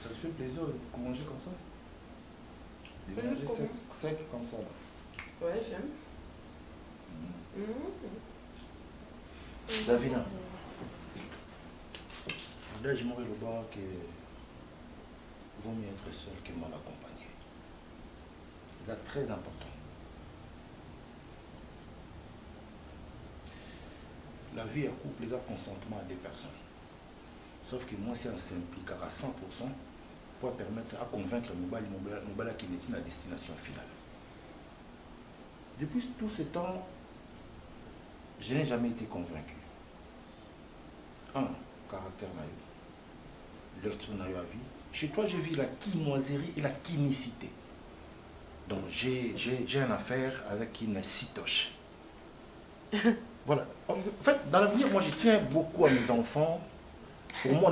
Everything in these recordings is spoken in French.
Ça te fait plaisir de manger comme ça? De manger sec comme ça là. Ouais, j'aime. Davina, là je m'aurais le bas que vaut mieux être seul que mal accompagné. C'est très important. La vie à couple, les a consentement à des personnes. Sauf que moi, si on s'implique à 100%, pour permettre à convaincre Mobala qui est la destination finale. Depuis tout ce temps, je n'ai jamais été convaincu. Un, caractère naïf, lecture naïf à vie. Chez toi, je vis la quinoiserie et la quinicité. Donc, j'ai une affaire avec une citoche. Voilà. En fait, dans l'avenir, moi, je tiens beaucoup à mes enfants. Pour moi,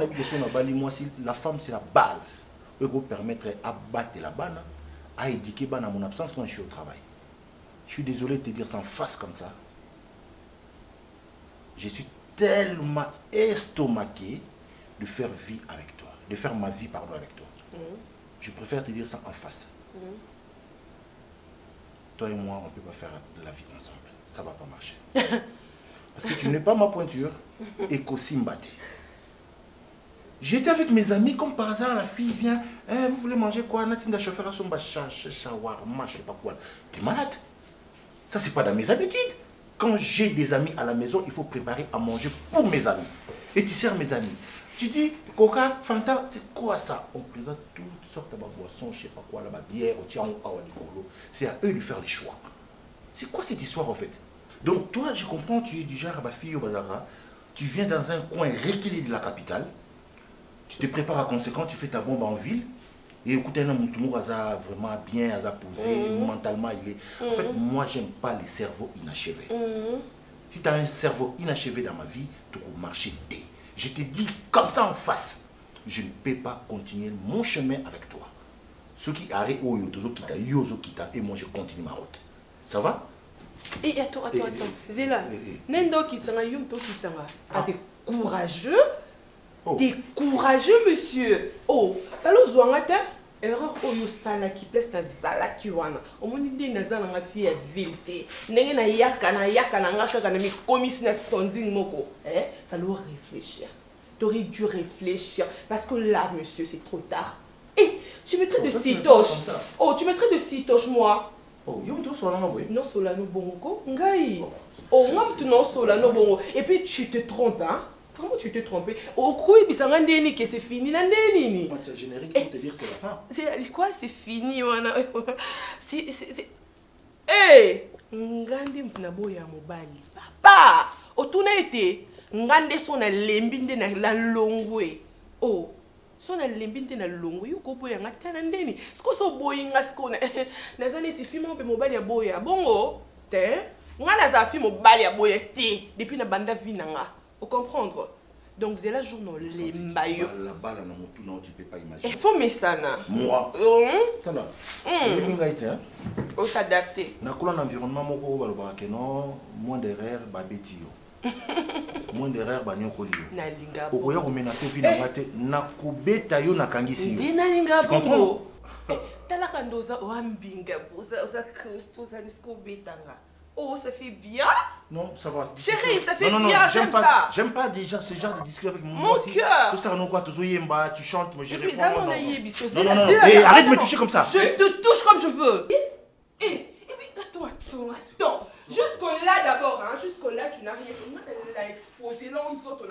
la femme, c'est la base. Elle vous permettre à battre la banane, à éduquer à mon absence quand je suis au travail. Je suis désolé de te dire ça en face comme ça. Je suis tellement estomaqué de faire vie avec toi, de faire ma vie, pardon, avec toi. Je préfère te dire ça en face. Toi et moi, on ne peut pas faire la vie ensemble. Ça ne va pas marcher. Parce que tu n'es pas ma pointure et qu'aussi m'batté. J'étais avec mes amis, comme par hasard, la fille vient. Vous voulez manger quoi? Natinda chauffeur à son shawarma, je sais pas quoi. T'es malade? Ça, c'est pas dans mes habitudes. Quand j'ai des amis à la maison, il faut préparer à manger pour mes amis. Et tu sers mes amis. Tu dis, Coca, Fanta, c'est quoi ça? On présente toutes sortes de boissons, je sais pas quoi, la bière, au tian, au nicolo. C'est à eux de faire les choix. C'est quoi cette histoire en fait? Donc toi, je comprends, tu es du genre à ma fille au Bazara. Tu viens dans un coin reculé de la capitale. Tu te prépares à conséquent, tu fais ta bombe en ville. Et écoute, un homme vraiment bien, posé, mentalement, il est... En fait, moi, j'aime pas les cerveaux inachevés. Si tu as un cerveau inachevé dans ma vie, tu peux marcher dès. Je te dis comme ça en face, je ne peux pas continuer mon chemin avec toi. Ceux qui arrêtent au yotozo kita, yozo kita, et moi je continue ma route. Ça va? Et attends. Zéla, Nendo Kitsanga, Yum To Kitsanga. Ah, t'es courageux? T'es courageux, monsieur. Oh, alors Zouangata, erreur Oyo Sala qui place ta Zala Kiwana. Au moins, il y a une fille à ville. N'est na yaka na ngaka na mi commis na standing moko. Falloir réfléchir. tu aurais dû réfléchir. Parce que là, monsieur, c'est trop tard. Et tu me traites de citoche. Oh, tu me traites de citoche, moi. Oh, tu Solano, oui. Non, Solano Bongo. Ngai. Oh, moi, tu non Solano Bongo. Et puis, tu te trompes, hein. Vraiment, tu t'es trompé. Oh, quoi, puis ça rend déni que c'est fini, là, déni. Moi, c'est générique pour te dire c'est la fin. C'est quoi, c'est fini, wana. C'est. Hey! Ngandi mpna boya mobali. Papa! Otuna ete. Ngande sona lembinde na la longwe. Oh. Sona lembinde na longwe. Yuko boya ngatana ndeni. Siko so boyi ngasko na. Nazani ti fimo pe mobali ya boya. Bongo. Te. Ngana za fi mobali ya boya te. Depuis na banda vinanga. Au comprendre. Donc c'est la journée les maillots. La balle dans mon tout non, tu peux pas imaginer. Il faut mais ça na. Moi. Tana. On s'adapter. Na kola un environnement moko baloba ke non, moins d'erreur ba betio. Moins d'erreur ba nyokoli. Na linga. Okoya ko menacer vie na ngate na kubeta yo na kangisi yo. Na linga bongo. Tala kandoza o ambinga boza oza Christo za nisko betanga. Oh, ça fait bien. Non, ça va. Chérie, ça fait bien, j'aime ça. J'aime pas déjà ce genre de discussion avec mon cœur. Tout ça, non, quoi, tu chantes, moi, je réponds. Non, arrête de me toucher comme ça. Je te touche comme je veux. Et puis, attends. Jusque-là, d'abord, hein, jusque-là, tu n'as rien fait. Elle a exposé l'autre.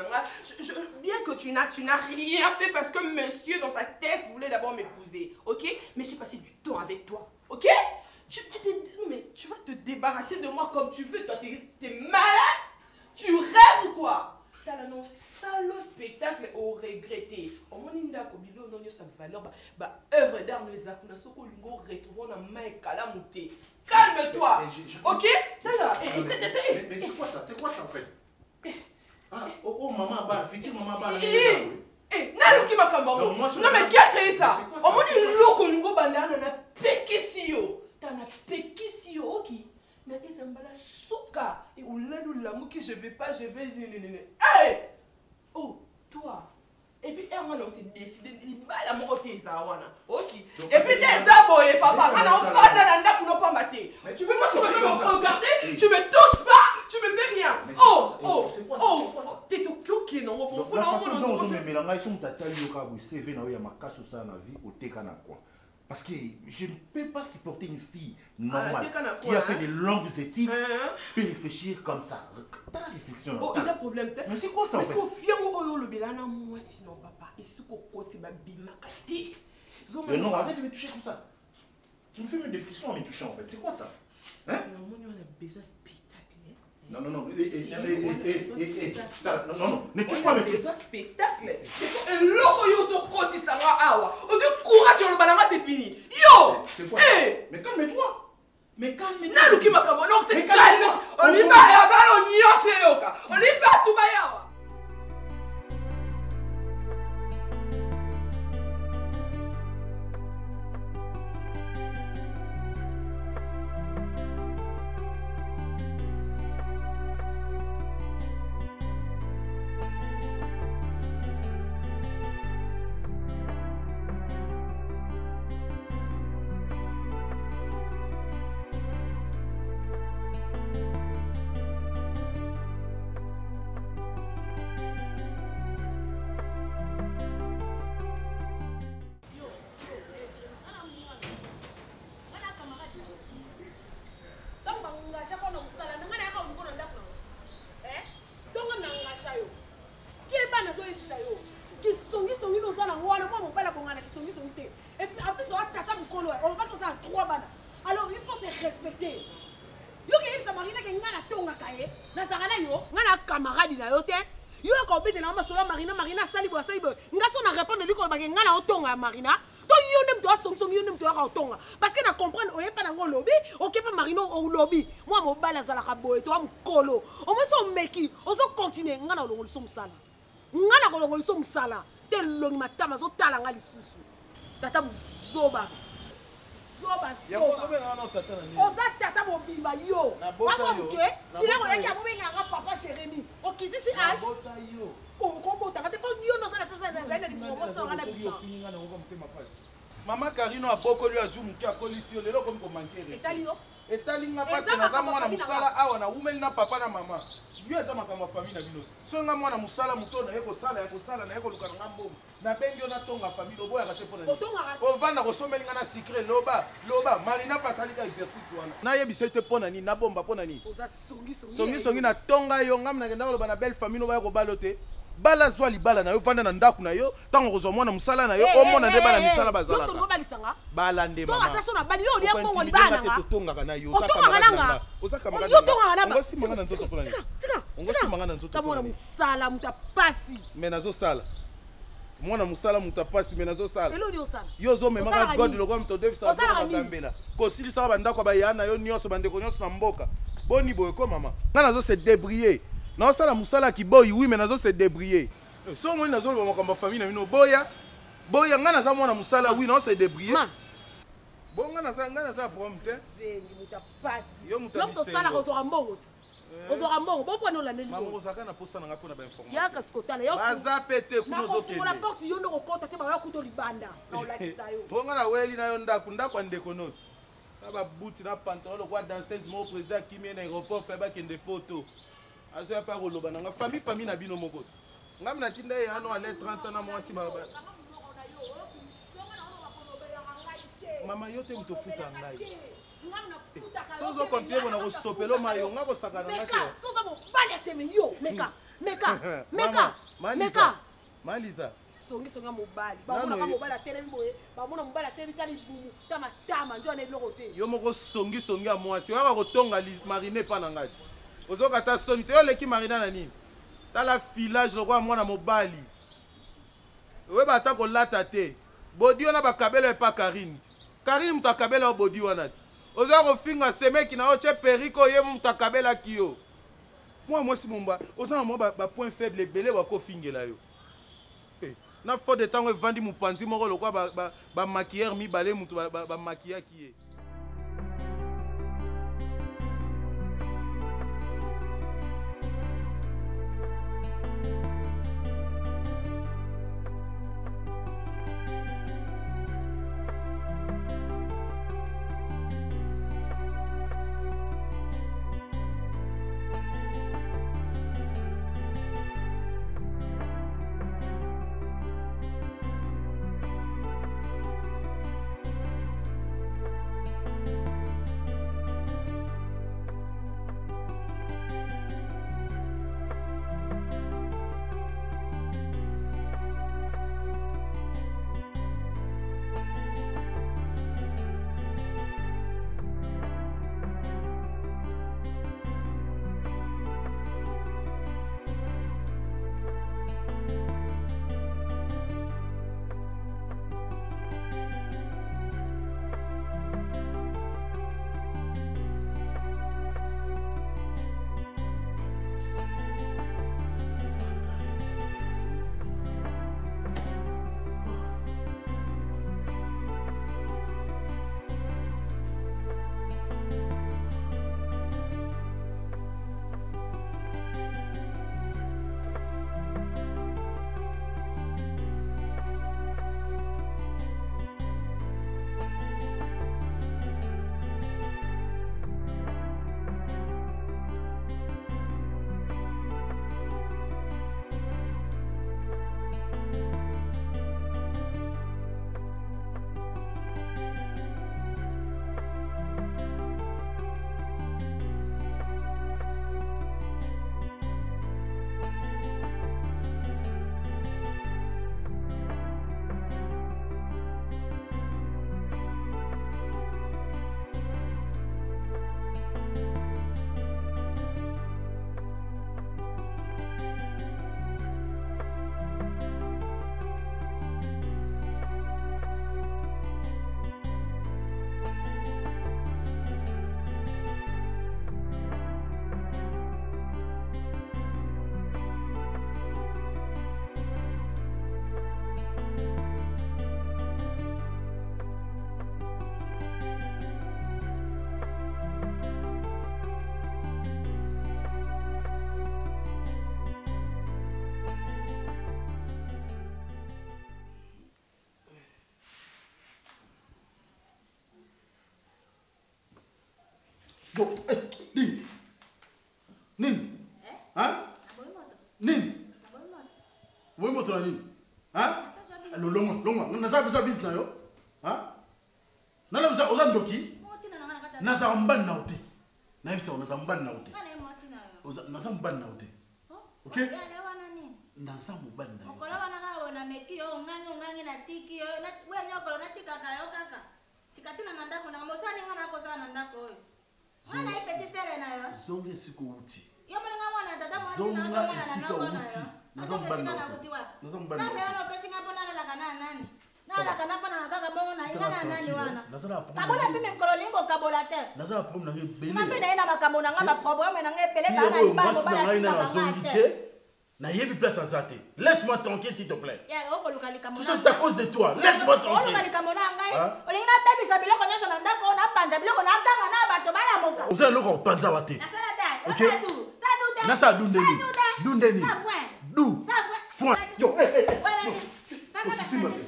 Bien que tu n'as rien fait parce que monsieur, dans sa tête, voulait d'abord m'épouser. Ok? Mais j'ai passé du temps avec toi. Ok? Tu vas te débarrasser de moi comme tu veux. Toi, t'es malade. Tu rêves ou quoi? T'as un salaud spectacle au regretté. Au moins, il y a sa valeur. Œuvre d'art, nous avons retrouvons dans main calamité. Calme-toi. Ok? Mais c'est quoi ça? C'est quoi ça en fait? Ah, oh, maman, futur maman, Naluki Makambango. Non, mais qui a créé ça? Au moins, il y a un bandana, on a pékissio. T'en as pékissio, ok? Mais ils ont la souka. Et on l'a nous l'amour qui je vais pas, je vais. Hey! Oh, toi. Et puis, elle m'a aussi décidé de la mort tes awana. Ok? Et puis, t'es aboyé, papa. On a un fan dans la pour ne pas mater. Tu veux pas, tu me regarder? Tu me touches pas? Tu me fais rien. Oh! T'es tout cloqué, non? Parce que je ne peux pas supporter une fille normale qui a fait des longues études et réfléchir comme ça. T'as la réflexion là. Oh, il y a un problème. Mais c'est quoi ça en fait? Parce qu'au fier, le bélana, moi sinon, papa. Et ce qu'on côté, ma bimakati. Non, arrête de me toucher comme ça. Tu me fais même des frissons en me touchant en fait. C'est quoi ça? Hein? Non, on a besoin de spectacle. Non, ne touche pas mes trucs. C'est un spectacle. Et l'autre, côté, ça va awa. Aussi, courage sur le banana, c'est fini. Yo! C'est quoi? Mais calme-toi. Mais calme-toi. Naluki Makamo, non, c'est calme. On y va, on y va, on y va, tout va. Alors il faut se respecter. Yo ke yebisa Marina ke ngana tonga kaye. Na zakana yo, ngana camarade na yo te. Yo ko bete na masola Marina sali bo sali bo. Ngaso na répondre lui ko ba ke ngana otonga Marina. To yo nem to asomsom yo nem to ka otonga. Parce que na comprendre oye pa na ngo lobby, oké pa Marina o lobby. Moi mo bala za la ka boye to am kolo. O mo so meki, o so continuer ngana lo ngol somsala. Ngana ko ngol somsala. Te lo ni matama zo tala ngali susu. Tata mzoba. Oza tata mobimba yo. Wako mke, sila mo yaki amobe nga papa Jérémy. O kisi si âge. O kombo tanga te ko yo no za na ni mo sto ngana bima. Maman Karino a beaucoup lui a zoom qui a policier le ko manquer. Etali yo. etalinga parce naza mwana musala awa na umeli na papa na mama yo eza makambo famille na bino so nga mwana musala muto na yeko sala ya kosala na yeko luka na mbongo na bengi yo na tonga famille oboya ka te pona ni ovanda kosomeli nga na secret loba marina pasali ka exercice wana na yebisa te pona ni na bomba pona ni oza songi songi na tonga yo ngam na kenda loba na belle famille no baya ko balote bala zwa libala na yo vanda na ndaku na yo tango kozwa mwana musala na yo omona nde bala misala bazala bala nde mama to attention na bali yo liya mbongo libala nga totongaka na yo ozaka magana yo tongaka na ngo simanga na nzoto pona ni ngo simanga na nzoto mwana musala mutapasi mais nazo sala mwana musala mutapasi mais nazo sala elo ni osala yo zo memaka god lokwa mto dev sa bagambela kosilisa bandako bayana yo nyonso bandeko nyonso na mboka boni boye ko mama nga nazo se débrouiller na osala musala kiboyi oui mais nazo se débrouiller so moi nazo loba makambo famille na bino boya nga naza mwana musala oui nazo se débrouiller bonga naza prompte zengi mutapasi yo mutapasi sala kozora mbongo ozora mbongo bopona olandeli mama ozaka na posa na nga pona ba information yaka sikotana yo baza pete kuno zokende na porte yo ndoko kota te ba kuto libanda na olakisa yo bonga na weli na yo ndako ndeko no na ba buti na pantalon kwa danseuse mo président kimi na aéroport fa ba kende photo azo ya pa koloba na nga famille na bino moko ngam na tinda ya no ale 30 ans na mwasi ba mama yo te mutofuta ngai sozo kontie bona kosopelo mayo nga kosakana nga te sozo mobali ateme yo meka maliza songi mobali bamona mobali atelemi boye bamona mobali atelemi tali bumu tama njo na eloko te yo moko songi ya mwasi waka kotonga marine pa na ngai ozokata soni te yo leki marina na nini tala filage lokwa mwana mobali oyeba ata kolata te bodi wana bakabela epa karine mutu akabela bodi wana te oza kofinga semeki na yo tye periko ye mutu akabelaki yo mwa mwasi momba oza na mwa bapoint faible ebele wakofingela yo na faute de ntango evandi mopanzi moko lokwa bamaquillere mibale mutu bamakiyaki ye na nini? Hein? Le longa. Naza besoin business yo. Hein? Nala besoin oza ndoki? Naza mbani na ote. Na yebisa naza mbani na ote. Naza mbani na ote. OK? Naza mbani na. Okola wana ka na meki yo ngangi na tiki yo. Na we nyokolo na tika ka yo kaka. Tikatina na ndako na mosani ngana ko sana ndako yo. Wana ipeti sele na yo. Zonge siko uti. Yo mwana mwana tata mwana na ngana na ngana. Naza mbani na ote. Naza mbani. Sasa yo pesi ngapo na la kana nani? Nala kana pana na kaka bongo na ingana nani wana. Kabola pime nkololingo kabola te. Naza problème na ngebele. Mape na ina makambo na ngaba problème na ngepele bana ibalo bana na zongité. Na yebi place azate. Laisse-moi tranquille s'il te plaît. Ya oko lukali kamona. Tout ça c'est à cause de toi. Laisse-moi tranquille. Oko lukali kamona ngai. Olinga baby sa biloko nyosho na ndako na panja biloko na tanga na bato bala moka. Oza loko panza wate. Na sala ta. OK. Na sa dundeni. Dundeni. Sa foin. Dou. Sa Foin. foin. Yo, hey. Wala ni.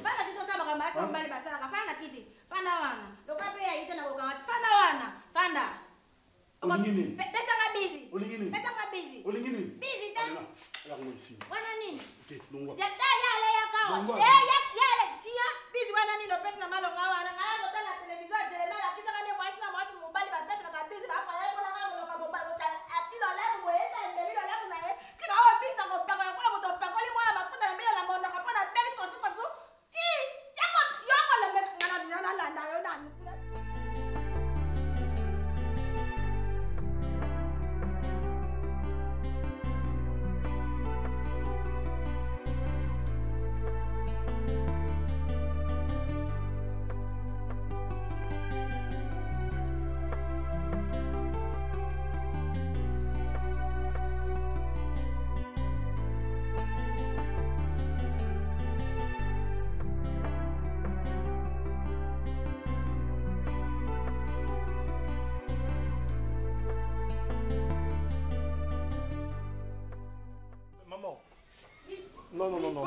Pana kito sa makamba sa mbali basala ka pana kiti. Pana wana. Lokape ya ita na kokanga. Pana wana. Panda. Olingini. Pesa nga busy. Olingini. Pesa nga busy. Olingini. Busy ta. Ala ngo ici. Wana nini? OK, longwa. Ya ta ya le ya kawa. Ya le tia. Busy wana nini pesa na malo nga wana. Nga ko ta na television jele mala kisa kane mwasi na mwati mobali ba pesa na ka busy ba kwa ya kwa nga lo ka mobali ko ta atilo le mo e ta mbeli lo le na e. Kina wa busy na ko pa ko ko to pa ko li mo na mafuta na bila na mo na ka pa na beli ko ko. Ya ko yo ko le me ngana dina na nda yo na. Non, maman.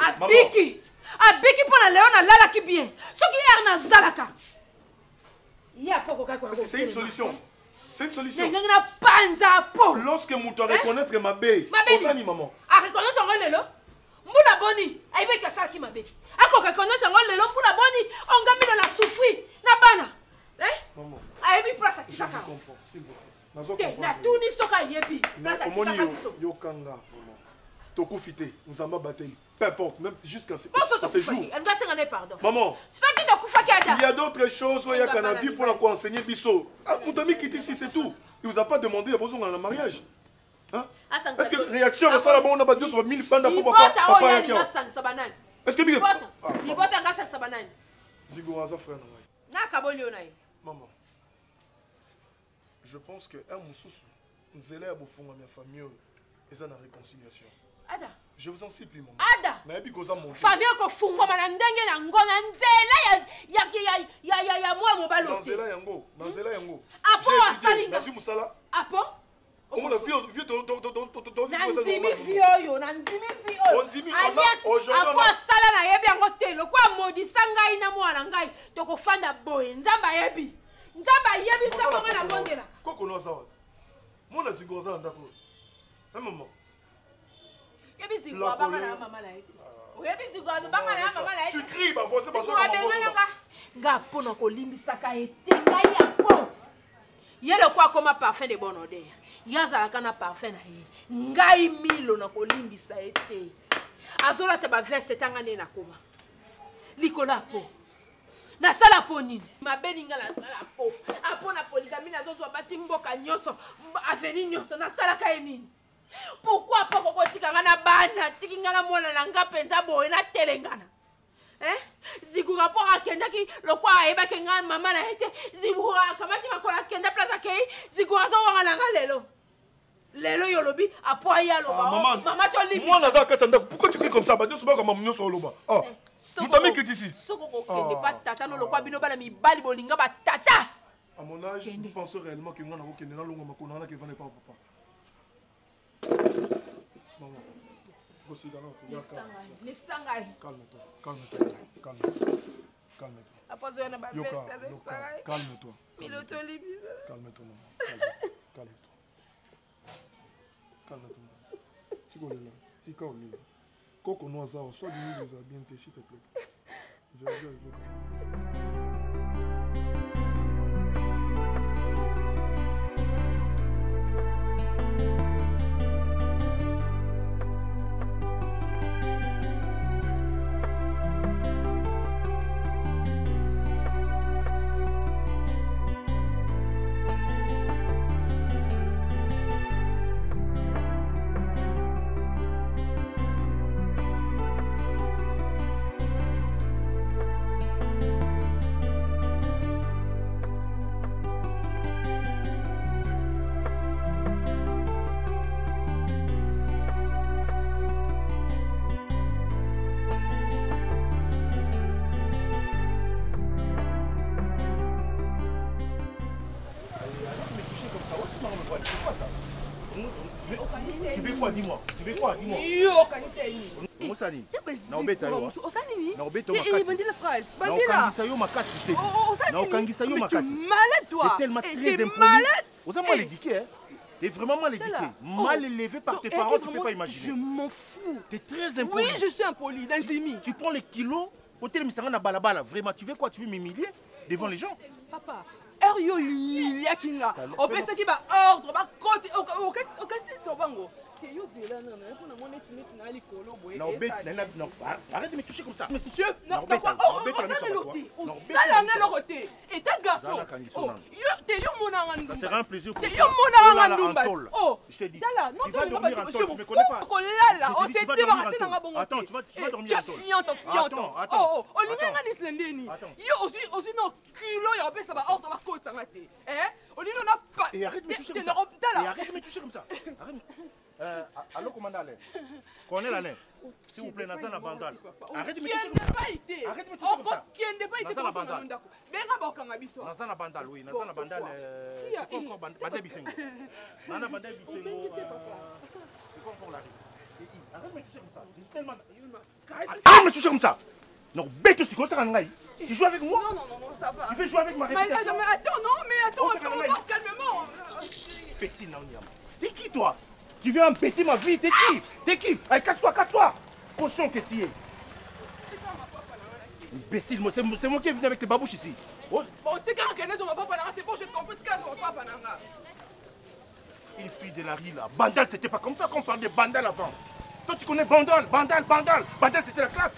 Abiki pour la Léon lala qui bien. Ce qui est na zalaka. C'est une solution. C'est une solution. Lorsque Mouto reconnaître ma baie. Maman. A reconnaître mon lelo. Moula boni. Aïbe que ça qui m'a baie. A reconnaître mon lelo pour la boni. On gagne dans la souffrir. Na bana. Maman. Aïbe pour ça c'est ça. Je comprends, s'il vous plaît. Na tout ni soka yebi. Place à tika yo kanga maman. Tokufite, nzamba bateli. Peu importe, même jusqu'à ce jour. Maman. Il y a d'autres choses où il y a qu'un vie pour la quoi enseigner biso. Moutami qui ici c'est tout. Il vous a pas demandé les besoins dans le mariage. Hein? Est-ce que réaction ça là-bas on a battu sur 1000 panda pour papa. Est-ce que il bota nga 5 sabanane. Zigo aza frère na. Na kabolio na. Maman. Je pense que un moussous, nous allons à ma famille et ça la réconciliation. Ada. Je vous en supplie, maman. Ada. Mais puis cause mon famille ko fungwa mana ndenge na ngona nzela ya moi mo balo. Nzela yango. Apo asalinga. Nazi musala. Apo. On a vu Nandimi vioyo, nandimi vioyo. On dit aujourd'hui apo asala na yebi yango te. Lokwa modisa ngai na mwana ngai toko fanda boye. Nzamba yebi. Nzamba yebi nzamba ngana bondela. Koko no sawa. Mona zigoza ndako. Maman. Yebi zigwa banga na mama la yebi. Yebi zigwa banga na mama la yebi. Tu cries ba voix c'est pas ça. Nga pona ko limbisaka ete ngai apo. Yelo kwa koma parfum de bonne odeur. Yazala kana parfum na ye. Ngai milo na ko limbisa ete. Azola te ba veste tanga ne na koma. Likola po. Na sala poni ma beninga la sala po apona polygamie na zozo bati mboka nyoso aveni nyoso na sala ka nini pourquoi pas ko tikanga na bana tikinga na mwana na ngapenza boye na telengana zigura po akenda ki lokwa ayeba kenga mama na ete zigura kamati makola kenda plaza kei zigura zo wanga na lelo yolobi apo ya loba mama to libi moi naza katanda pourquoi tu cries comme ça ba nyoso ba comme nyoso oloba Moutami qui est ici. À mon âge, vous pensez réellement que Ngana Wokene na longa makona na ke vane pas papa. Maman. Calme-toi. Calme-toi. Calme-toi, maman. Calme-toi. Tika on est. Coco noir ça, soit du milieu bien s'il te plaît. Tu veux quoi, dis-moi? Tu veux quoi, dis-moi? Osani. Naobeta yo. Osani. Naobeta makasi. Bandit la phrase. Bandit la. Naokangisa yo makasi, je t'ai dit. Naokangisa yo makasi. Tu es malade toi. T'es tellement très impoli. Osa mal éduqué, hein? T'es vraiment mal éduqué. Mal élevé par tes parents, tu peux pas imaginer. Je m'en fous. T'es très impoli. Oui, je suis impoli, d'Anzimi. Tu prends les kilos, au télémisanga na balabala. Vraiment, tu veux quoi? Tu veux m'humilier devant les gens? Papa. Erio humilié kinga. On pense qu'il va ordre, va côté. Au cassis au bango. Non, arrête de me toucher comme ça. Monsieur, non, et ta garçon. Ça sera un plaisir pour toi. Je t'ai dit, tu vas dormir en tôle, tu me connais pas. Attends, tu vas dormir en tôle. Et arrête de me toucher comme ça. Arrête de me toucher comme ça. Allô, commandant Alain. Colonel Alain. S'il vous plaît, Nazana Bandal. Arrête de me toucher comme ça. Arrête de me toucher comme ça. Nazana Bandal. Nazana Bandal, oui. Nazana Bandal. C'est quoi encore Bandal Bissengo? Nana Bandal Bissengo. C'est quoi encore la rue? Arrête de me toucher comme ça. Arrête de me toucher comme ça. Non, bête aussi, comment ça va? Tu joues avec moi? Non, ça va. Tu veux jouer avec ma réputation? Mais attends, calmement. Imbécile, Naoniam. T'es qui, toi? Tu veux embêter ma vie? T'es qui? Allez, casse-toi. Cochon que tu es. Imbécile, c'est moi qui est venu avec tes babouches ici. Bon, tu sais quand c'est bon, je te comprends, Une fille de la rue là. Bandal, c'était pas comme ça qu'on parlait de Bandal avant. Toi, tu connais Bandal. Bandal, c'était la classe.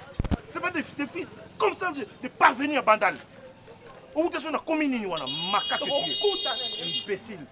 C'est pas des filles comme ça de parvenir à Bandal. Où tu es commis ni wana macaque imbécile.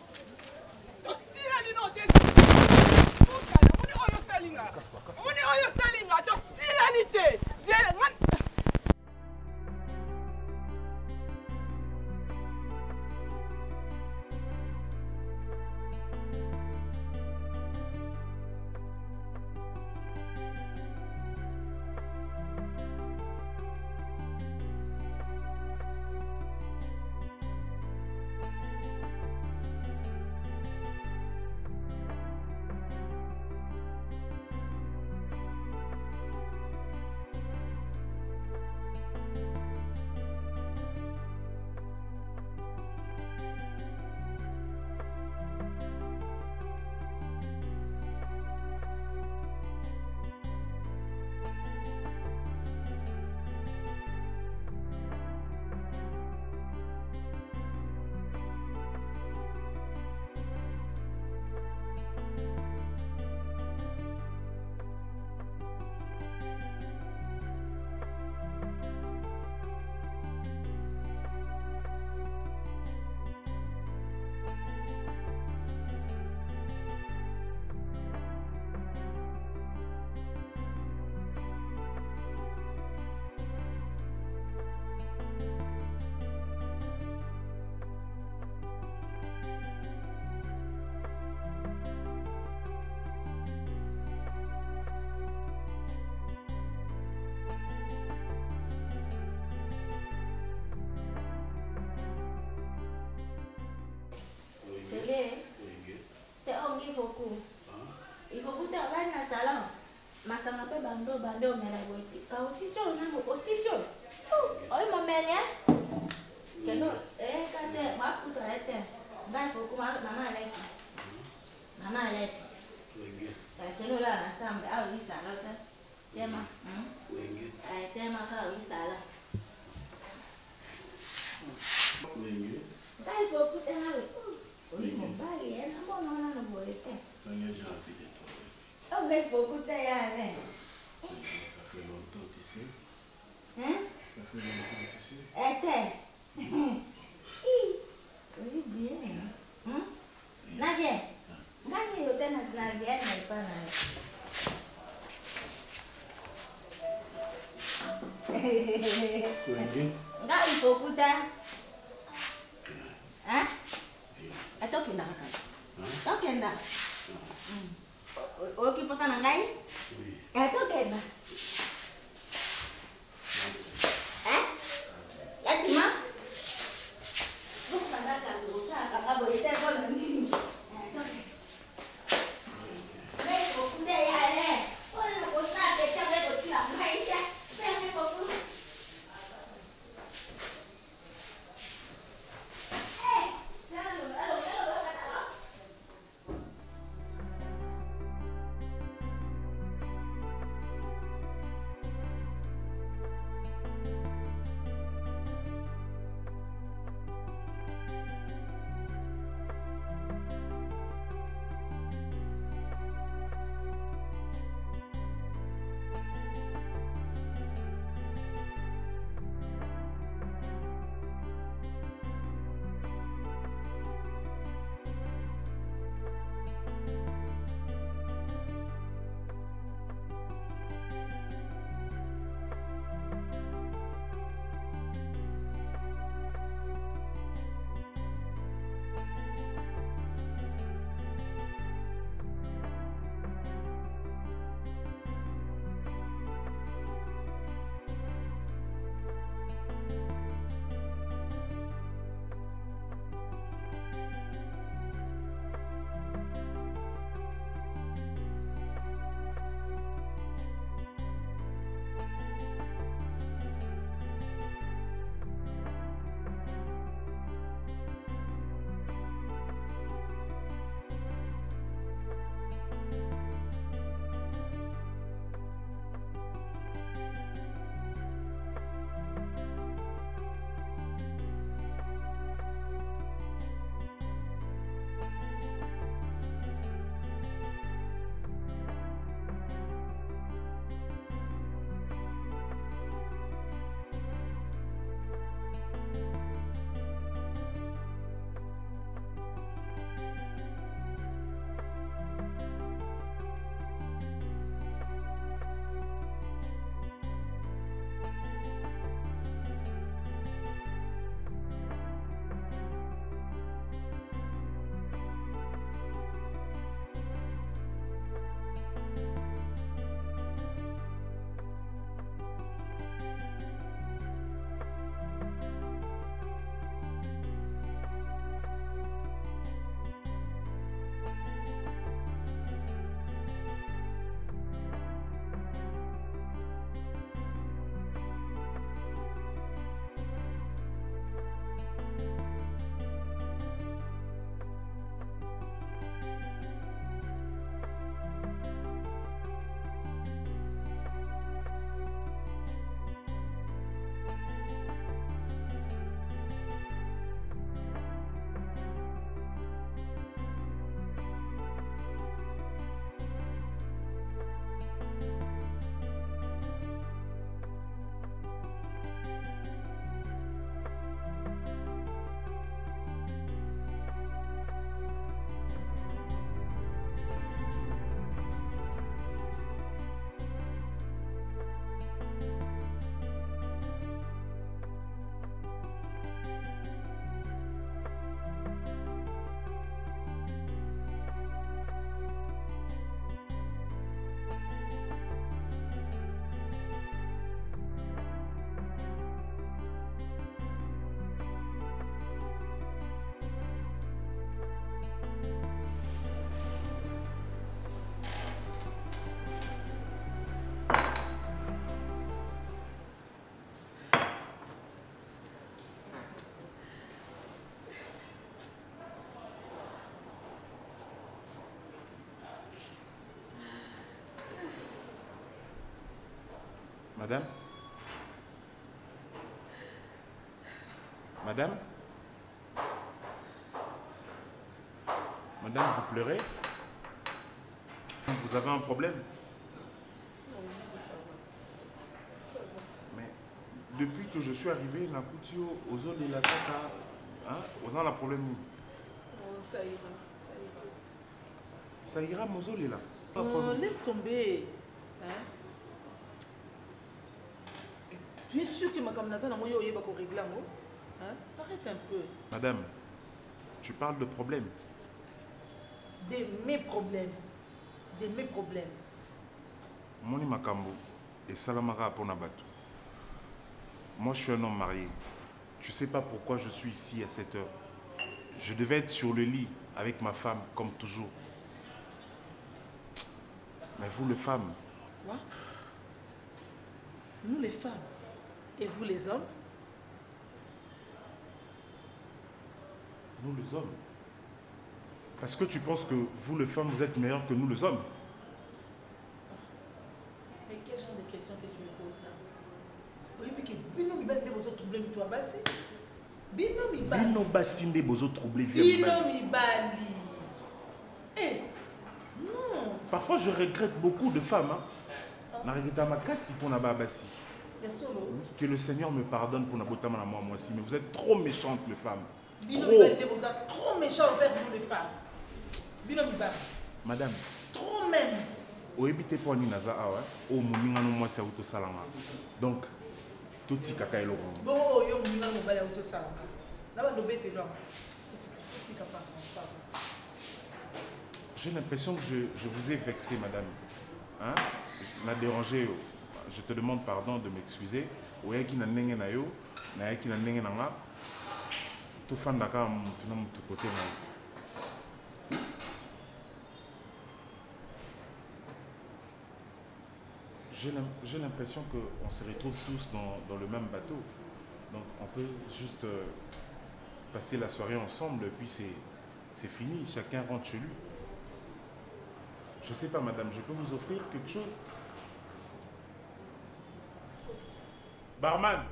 Il faut que tu ailles dans le salon. Ma soeur m'appelle Bando, mais la boîte. Quand aussi sur le aussi sur. Oh, mon mère, que nous, quand tu es, ma poutre est, il faut que maman allait. Maman allait. Teno la na sambe au isala ta. Tema. Wenge. Tema ka isala. Wenge. Dai po puta na. Oi mo bali na mo na no boy. Kanya javi de toi. Oh mais beaucoup ta ya ne. Ça fait longtemps tu sais. Hein? Ça fait longtemps tu sais. Oui bien. Na bien. Nani yo tena na bien na pana. Wenge. Ngai pokuta. Hein? Atoki na kaka. Tokenda. Oki posa na ngai? Oui. Tokenda. Yatima? Bukan kaka buka kaka boleh telepon nini? Ngai pokuta ya le. Ona posa peta ngai pokuta ngai ya. Ngai pokuta. Madame? Madame? Madame, vous pleurez? Vous avez un problème? Mais depuis que je suis arrivé, la couture aux eaux de la caca, hein, vous avez un problème? Ça ira, ça ira. Ça ira, Mozole, là. Laisse tomber. Hein? Tu es sûr que ma camarade n'a pas régler? Hein? Arrête un peu. Madame, tu parles de problème. De mes problèmes. De mes problèmes. Moni Makambo et Salamara Ponabato. Moi, je suis un homme marié. Tu sais pas pourquoi je suis ici à cette heure. Je devais être sur le lit avec ma femme, comme toujours. Mais vous, les femmes... Quoi? Nous, les femmes. Et vous, les hommes? Nous, les hommes. Parce que tu penses que vous, les femmes, vous êtes meilleurs que nous, les hommes? Mais quel genre de questions que tu me poses là? Oui, mais que Bino Mibali ne besoin de troubler toi, Bassi. Bino Mibali. Bino Bassi ne besoin de troubler. Bino Mibali. Eh, non. Parfois, je regrette beaucoup de femmes. Je regrette ma casse pour n'a pas Bassi. Que le Seigneur me pardonne pour n'aboutir à moi aussi. Mais vous êtes trop méchantes, les femmes. Bino Mibali, vous êtes trop méchants envers nous, les femmes. Bino Mibali. Madame. Trop même. Oebite po ni naza awa o muminga no mwasi auto salanga. Donc toti kaka eloko. Bon, yo muminga no bala auto salanga. Na ba dobete lo. Toti kapa. J'ai l'impression que je vous ai vexé, madame. Hein? Je m'a dérangé. Je te demande pardon de m'excuser. Oyaki na ndenge na yo, na yaki na ndenge na nga. To fandaka mutuna mutu côté na. J'ai l'impression qu'on se retrouve tous dans le même bateau. Donc on peut juste passer la soirée ensemble et puis c'est fini. Chacun rentre chez lui. Je ne sais pas, madame, je peux vous offrir quelque chose? Barman!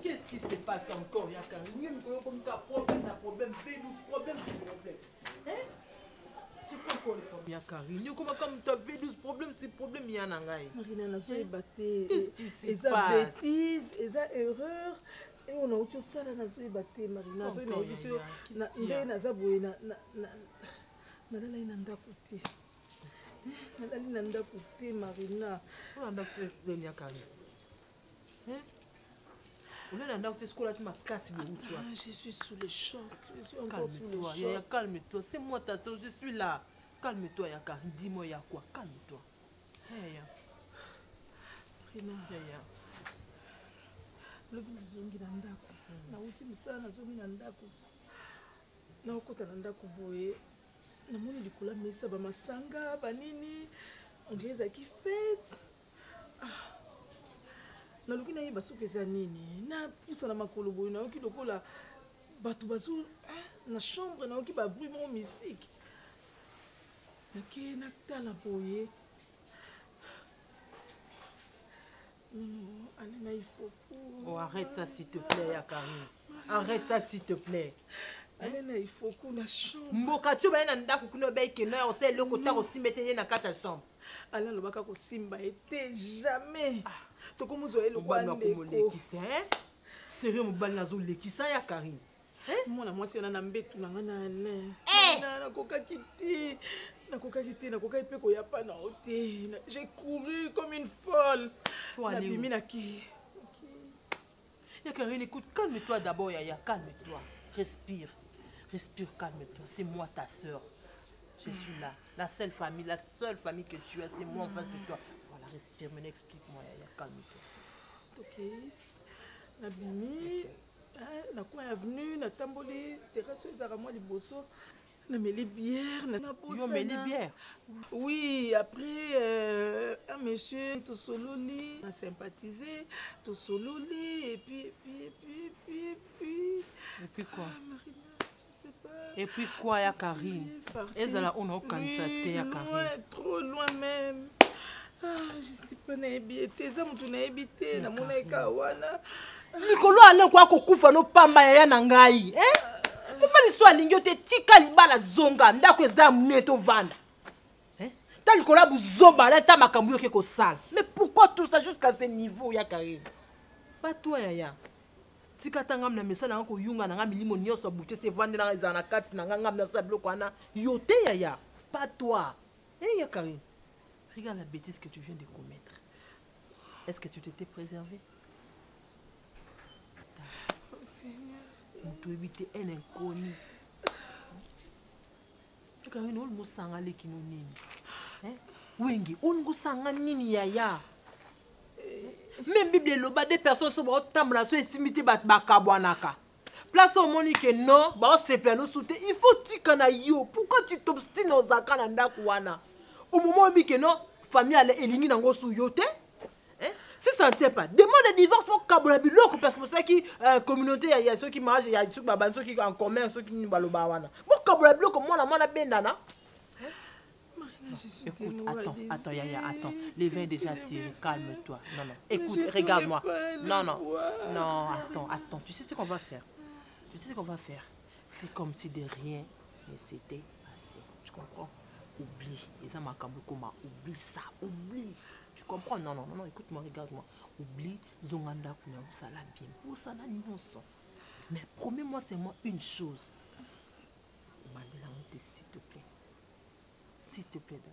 Qu'est-ce qui se passe encore, Yakari? Comme tu as problème, problème. Hein? C'est quoi encore le problème, Yakari? Comme tu as fait 12 problèmes, c'est problème, Yanangaï. Marina, qu'est-ce qui se passe? Bêtise, eza erreur. Et on a autre ça, Marina. Marina. Je suis sous le choc. Je suis encore sous le choc. Calme-toi, c'est moi ta soeur, je suis là. Calme-toi, Yaka. Dis-moi, Y'a quoi? Calme-toi. Hey, Marina. Lobi nazongi na ndako. Nauti misala nazongi na ndako. Naokota na ndako boye. Namoni likula mesa ba masanga banini. On dirait ça qui fête. Na luki na yeba soki eza nini. Na pousa na makolo boye na oki lokola bato bazu na chambre na oki ba bruit mon mystique. Na ke na tala boye. Non, Alena, il faut. Oh, arrête ça s'il te plaît, Yakari. Arrête ça s'il te plaît. Alena, il faut qu'on a chambre. Mboka tu vas nanda kukuno bay que non, c'est le côté aussi mettre na kata chambre. Alena lobaka ko simba était jamais. To comme zo elo kwa ndeko. Sérieux mobali nazo lekisa Yakari. Mwana mwasi ona na mbetu na ngana Alain. Na koka kiti. Na koka ipe ko yapa na ote. J'ai couru comme une folle. Na bimi na ki. Yakari, écoute, calme-toi d'abord Yaya, calme-toi. Respire. Respire, calme-toi. C'est moi ta soeur. Je suis là. La seule famille que tu as, c'est moi en face de toi. Voilà, respire, mais explique-moi Yaya, calme-toi. Ok. Na bimi. Na quoi avenue, na tamboli, terrasse ezara moi liboso. Na meli bière, na bossa. Yo meli bière. Oui, après un monsieur to sololi, a sympathisé, to sololi et puis quoi? Marina, je sais pas. Et puis quoi ya Karine? Ezala on a kanisa te ya Karine. Loin, trop loin même. Je sais pas na ebité, za mutu na ebité, na mona ekawana. Nikolo ale kwa kokufa no pamba ya na ngai pourquoi l'histoire lingyo te tika libala zonga ndako eza muneto vanda ta likolo buzomba la ta makambu yo ke ko sala mais pourquoi tout ça jusqu'à ce niveau ya Karine pas toi Yaya tika tanga na mesala ngako yunga na ngami limo nyoso bute se vanda na eza na kati na ngam na sablo kwana yote Yaya pas toi ya Karine regarde la bêtise que tu viens de commettre. Est-ce que tu t'étais préservé? Tu éviter un inconnu. Tu as une autre moussanga qui nous nini. Wengi, on nous sanga nini Yaya. Même Bible loba des personnes sont au tamla so estimité bakabwanaka. Place au monique non, ba se plaît nous souter. Il faut tikana yo. Pourquoi tu t'obstines aux zakana ndakuana? Au moment où que non, famille elle elingi nango sou yote. Si ça ne t'est pas, demande le divorce pour Kabulabulo, parce que c'est qui communauté, il y a ceux qui mangent, il y a ceux qui en commun, ceux qui ne balent pas. Pour Kabulabulo, comme moi, la bendana. Écoute, attends, Yaya, attends. Les vins déjà tirés, calme-toi. Non, écoute, regarde-moi. Non, attends. Tu sais ce qu'on va faire? Fais comme si de rien ne s'était passé. Tu comprends? Oublie. Les amis, oublie ça, oublie. Tu comprends? Non, écoute-moi, regarde-moi. Oublie, Zonganda Kuna, ça l'a bien. Pour ça, là, non, mais promets-moi seulement une chose. Mandela, s'il te plaît. S'il te plaît, Dada.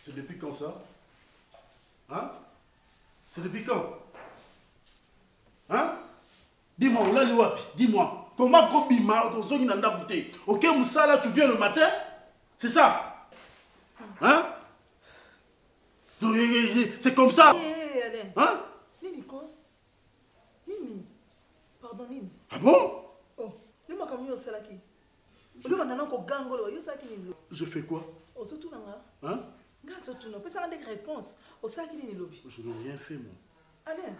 C'est depuis quand ça? Hein? C'est depuis quand? Hein? Dis-moi, on l'a lu wapi? Dis-moi. Comment Kobima, ok, Moussala, tu viens le matin? C'est ça? Hein? C'est comme ça? Hein? Nini quoi? Nini? Pardon, Nini. Ah bon? Oh, dis-moi comment il y a ça qui? Je fais quoi? Hein? Je n'ai rien fait, moi. Alain,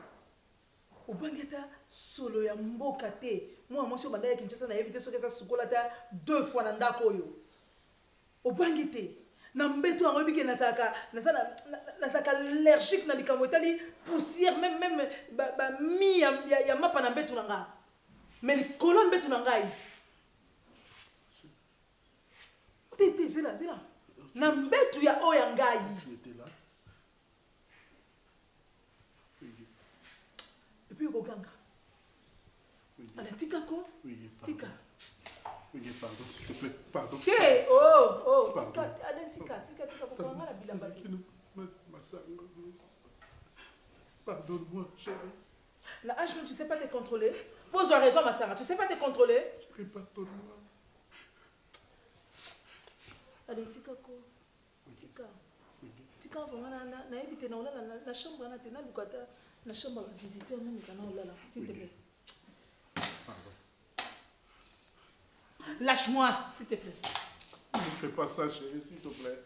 au bangeta solo ya mboka te. Moi si banda ya Kinshasa na éviter ce que ça sukola ta 2 fois na ndako yo. Au bangete na mbeto en robike na saka allergique na likambo etali poussière même mi ya mapa na mbeto na nga. Mais le colon mbeto na ngai. Tété, c'est là. Na mbeto ya oya ngai. Tu étais là. Et puis au ganga. Allez, tika ko? Tika. Oui, pardon, s'il te plaît. Pardon. Ok, oh. Tika, allez, tika. Pourquoi on a la bille. Pardonne-moi, chérie. La hache, tu ne sais pas te contrôler. Pose raison, ma Sarah. Tu ne sais pas te contrôler. Oui, pardonne-moi. Allez, tika ko. Tika. Tika vraiment na éviter la chambre na tena lukata la chambre va visiter on est kana là s'il te plaît. Lâche-moi s'il te plaît. Ne fais pas ça chérie s'il te plaît.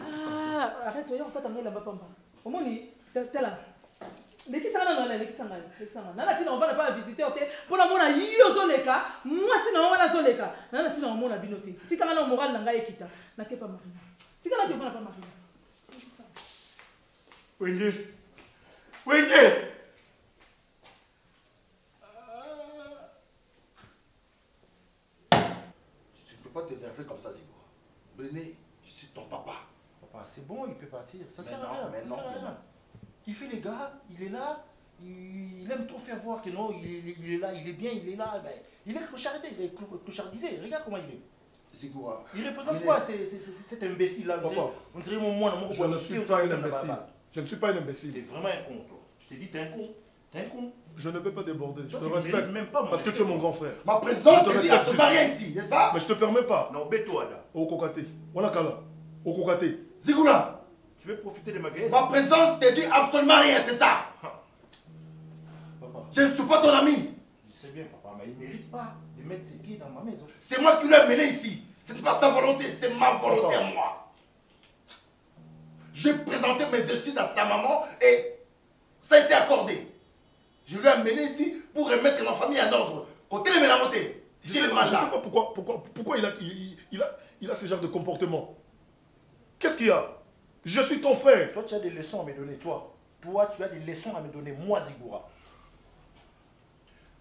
Ah, arrête toi on peut t'amener là-bas pamba. Au moins t'es là. Mais qui ça là les qui ça là nana tina on va pas visiter hôtel pour la mona yo zoleka moi si na wana zoleka nana tina on mona binoté tika na moral na ngai ekita na ke pas marina tika na ke pas marina Wenge Wenge Tu ne peux pas t'énerver comme ça, Zibo. Bené, je suis ton papa. Papa, c'est bon, il peut partir. Ça sert Mais à rien. mais Ça non, sert à mais rien. non. Il fait les gars, il est là, il aime trop faire voir que non, il est là, il est bien, il est là. Ben, il est clochardisé. Regarde comment il est. Zigoura. Il représente quoi cet imbécile-là? On dirait mon Je ne suis pas un imbécile. Je ne suis pas un Il est imbécile. vraiment un con, toi. Je te dis, t'es un con. T'es un con. Je ne peux pas déborder. Je Toi, te tu ne respecte. mérites même pas mon Parce que tu es mon grand frère. Ma présence Je te te dit respecte absolument rien ici, n'est-ce pas? Mais je te permets pas. Non, bête-toi là. Au kokate. Wanakala. Au kokate. Zigoura, Tu veux profiter de ma vieillesse? ma présence te dit absolument rien, c'est ça? Papa, Je ne suis pas ton ami. je sais bien, papa, mais il ne mérite pas de mettre ses pieds dans ma maison. C'est moi qui l'ai mené ici. Ce n'est pas sa volonté, c'est ma volonté à moi. J'ai présenté mes excuses à sa maman et ça a été accordé. Je l'ai amené ici pour remettre ma famille en ordre. Côté les mélamotés, Je ne sais pas pourquoi il a ce genre de comportement. Qu'est-ce qu'il y a? Je suis ton frère. Toi, tu as des leçons à me donner, toi. Toi, tu as des leçons à me donner, moi, Zigoura.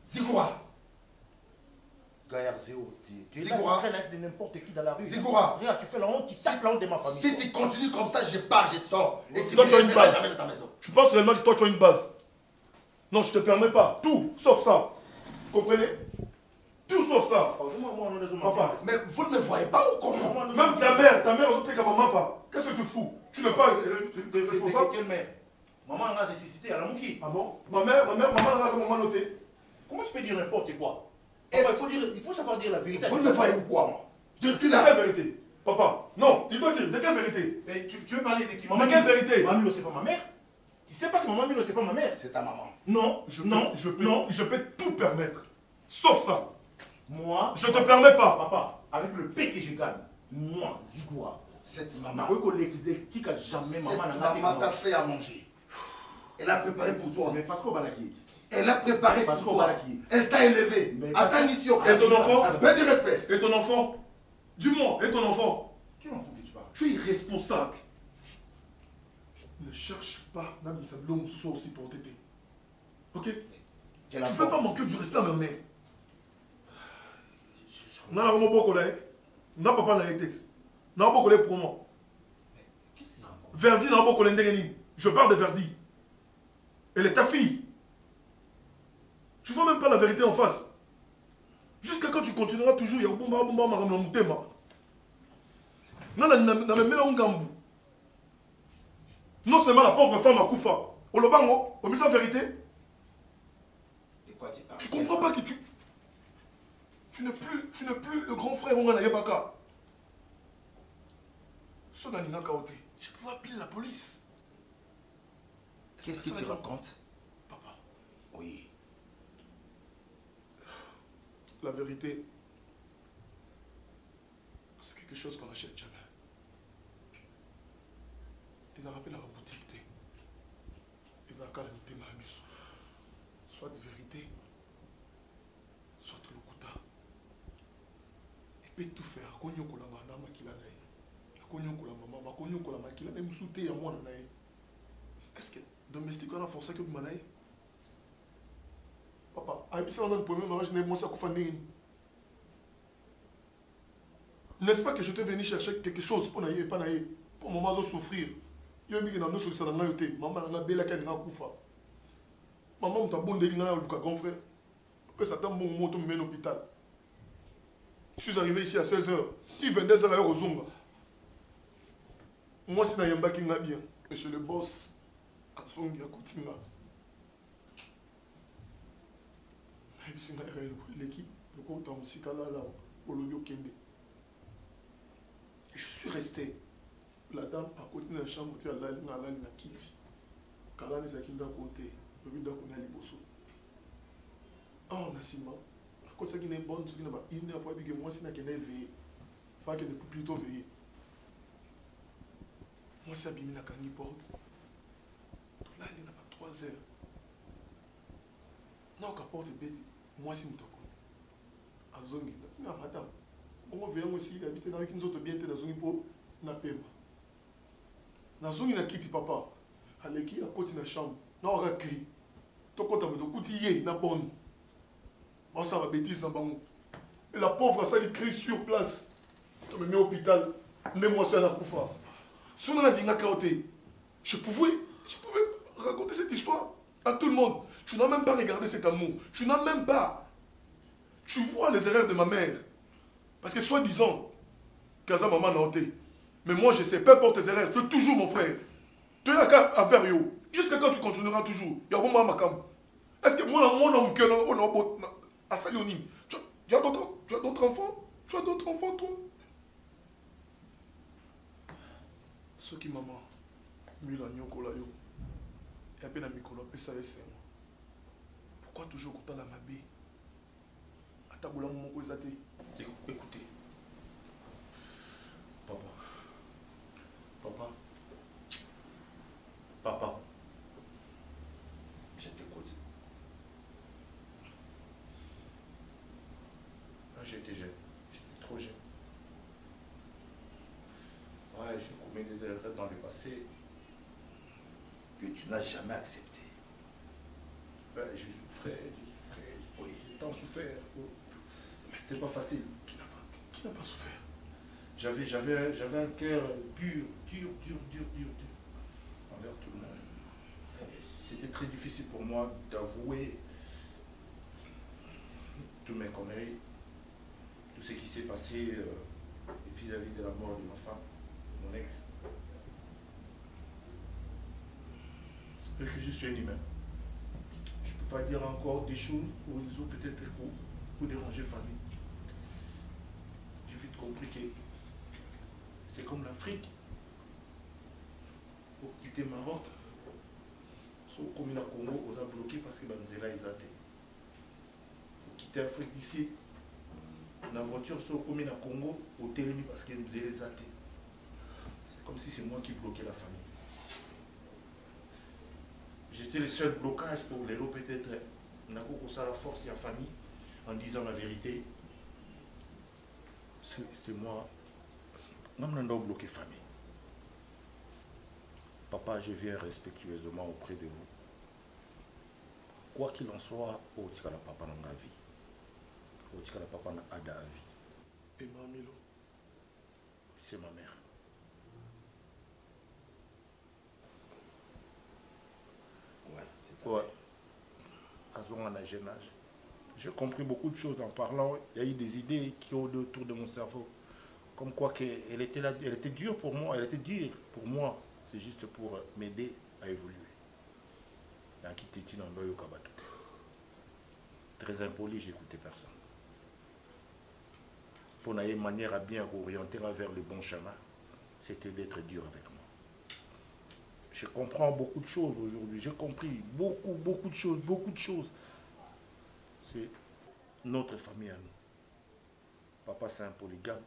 Zigoura, Gaillard Zéo, tu es là, Zigoura. tu traînes avec n'importe qui dans la rue. Zigoura. Regarde, tu fais la honte, tu tapes la honte de ma famille. si tu continues comme ça, je pars, je sors. Et tu Toi, tu as une ne base. jamais de ta maison. Tu penses réellement que toi tu as une base? Non, je te permets pas. Tout, sauf ça. Vous comprenez? Tout sauf ça. Papa, Mais vous ne me voyez pas ou comment? même ta mère, on se maman pas. Qu'est-ce que tu fous? Tu n'es pas responsable? Quelle mère? Maman a nécessité à la mouki. Ah bon? Maman a sa maman notée. Comment tu peux dire n'importe quoi? Est-ce Il faut savoir dire la vérité. Vous ne me voyez ou quoi, moi? Je suis De là. quelle vérité? Papa, non, il doit dire, de quelle vérité? Mais tu veux parler de qui? De quelle vérité? Maman Milo, c'est pas ma mère. Tu sais pas que maman Milo, c'est pas ma mère. C'est ta maman. Non, Je peux tout permettre. Sauf ça. Moi, Je te permets pas. papa, avec le paix que je gagne, moi, Zigoura, Cette ma maman. collègue a jamais Cette maman n'a maman t'a fait à manger. Elle a préparé pour toi. Mais parce qu'on va la quitter. Elle a préparé Parce pour qu'on toi. va la quitter. Elle t'a élevé. Mais À parce ta que- mission. Et ton enfant? Un peu de respect. Et ton enfant? Dis-moi, et ton enfant? Quel enfant que tu parles? Tu es irresponsable. Ne cherche pas même si l'homme soit aussi pour t'aider. Ok? Tu ne peux pas manquer du respect à ma mère. Non, non, beaucoup là. Non, papa n'a été. Non, beaucoup là pour moi. Qu'est-ce qu'il y a encore? Verdi n'a beaucoup là. Je parle de Verdi. Elle est ta fille. Tu vois même pas la vérité en face. Jusqu'à quand tu continueras toujours, il y a un bon moutema. Non, non seulement la pauvre femme a koufa. Au lobango, au mis la vérité. De quoi tu parles? Tu comprends pas que tu n'es plus le grand frère Ongana Yebaka. Je peux appeler la police. Qu'est-ce que tu racontes? Papa, Oui. la vérité, c'est quelque chose qu'on n'achète jamais. Ils ont rappelé la boutique. Ils ont calamité ma mission. Soit de vérité, soit de l'okuta. Et peut tout faire. Konyo kola mana makila nae. Konyo kola maman, konyo kola makila même souté à moi nae. Est-ce que domestique on a forcé que manae? Papa, on a le premier mariage, n'est-ce pas que je t'ai venu chercher quelque chose pour naïe et pas naïe, pour maman souffrir. Yo mi na no solution na ngayote, maman na bela ka nga kufa. Maman mta bonde ki na luka grand frère. Après ça tombe mon moto me l'hôpital. Je suis arrivé ici à 16h. Tu 22h à Rozunga. Moi c'est na yamba ki nga bien, monsieur le boss. Atsongi akutinga. nayebisinga erreur eleki lokota mosika lala olobi okende. Je suis resté. La dame à côté de la chambre, tu as la kiti. Kalani Zakinda côté, le vide qu'on a les bossos. Oh, Nassima, à côté de ça qui est bonne, il n'y a pas de moi, c'est qu'il est veillé. Il faut qu'il ne peut plutôt veiller. Moi, c'est abîmé la canne porte. Là, il n'y a pas 3 heures. Non, qu'à porte bête, moi, c'est une toque. À Zongi, non, madame. On veille aussi, il habite dans une autre bien dans Zongi pour na pema. Nazongi na kiti papa. Aleki à côté de la chambre. Na ora cri. Tokota me dokutiye na bonne. Oh ça va bêtise na bango. Et la pauvre ça il crie sur place. Tu me mets au hôpital. Ne moi ça na kufa. Sona linga kaoté. Je pouvais raconter cette histoire à tout le monde. Tu n'as même pas regardé cet amour. Tu n'as même pas. Tu vois les erreurs de ma mère. Parce que soi-disant, Kaza maman n'a ôté. Mais moi je sais, peu importe tes erreurs, tu es toujours mon frère. Tu es à faire yo. Jusqu'à quand tu continueras toujours. Il y a bon ma cam. Est-ce que moi, mon cœur, on a salionim. Tu as d'autres enfants? Tu as d'autres enfants, toi? Ce qui maman, mila nyoko la yo. Et à peine à mikolo, pesa et c'est moi. Pourquoi toujours autant la mabé? Ataboula mon kozate. Écoutez. Papa, je t'écoute. J'étais jeune, j'étais trop jeune. Ouais, j'ai commis des erreurs dans le passé que tu n'as jamais accepté. Ben, je souffrais, oui, j'ai tant souffert. Mais c'était pas facile. Qui n'a pas souffert? J'avais un cœur dur envers tout le monde. C'était très difficile pour moi d'avouer tous mes conneries, tout ce qui s'est passé vis-à-vis de la mort de ma femme, mon ex. C'est vrai que je suis un humain. Je ne peux pas dire encore des choses ou des autres peut-être pour déranger famille. J'ai vite compris que c'est comme l'Afrique. Pour quitter Maroc, sur le commune à Congo, on a bloqué parce que Banzela est athée. Pour quitter l'Afrique d'ici, la voiture sur le commune à Congo, au Télémi parce que Banzela est athée. C'est comme si c'est moi qui bloquais la famille. J'étais le seul blocage pour les lots peut-être. On a beaucoup ça la force et la famille en disant la vérité. C'est moi. Non, on a bloqué la famille. Papa, je viens respectueusement auprès de vous. Quoi qu'il en soit, au Tikala Papa n'a pas vie. Au Tikala Papa n'a pas de vie. Et Mamilo? C'est ma mère. Ouais, c'est ouais. À un jeune âge. J'ai compris beaucoup de choses en parlant. Il y a eu des idées qui ont autour de mon cerveau. Comme quoi elle était là, elle était dure pour moi, elle était dure pour moi. C'est juste pour m'aider à évoluer. Très impoli, j'écoutais personne. Pour une manière à bien orienter vers le bon chemin, c'était d'être dur avec moi. Je comprends beaucoup de choses aujourd'hui. J'ai compris beaucoup de choses. C'est notre famille à nous. Papa, c'est un polygame.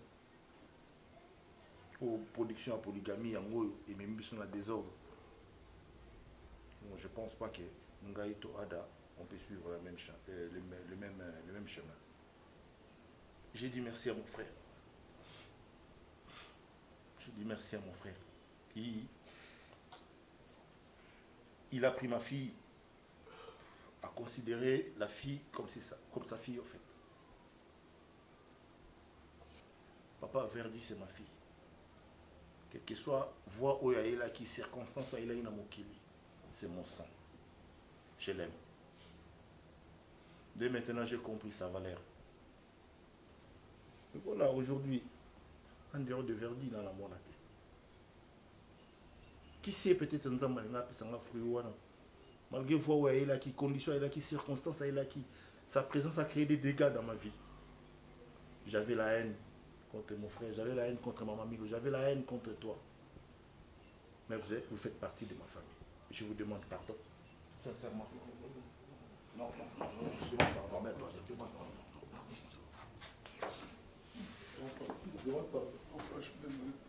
Aux productions à polygamie, en gros, et même si on a des ordres. Bon, je ne pense pas que Ngaïto Ada, on peut suivre le même chemin. J'ai dit merci à mon frère. Il a pris ma fille à considérer la fille comme sa fille, en fait. Papa Verdi, c'est ma fille. Quelle que soit voie où il y a qui circonstance où il y a une amokili, c'est mon sang. Je l'aime. Dès maintenant, j'ai compris sa valeur. Et voilà, aujourd'hui, en dehors de Verdi, dans la monate. Qui sait peut-être un malgré voie où il y a qui condition, il y a qui circonstance, il y a qui Sa présence a créé des dégâts dans ma vie. J'avais la haine contre mon frère, j'avais la haine contre Maman Milo, j'avais la haine contre toi. Mais vous faites partie de ma famille. Je vous demande pardon. Sincèrement. Non, je demande pardon, remets-toi, je demande pardon. Je demande pardon. Je suis désolé.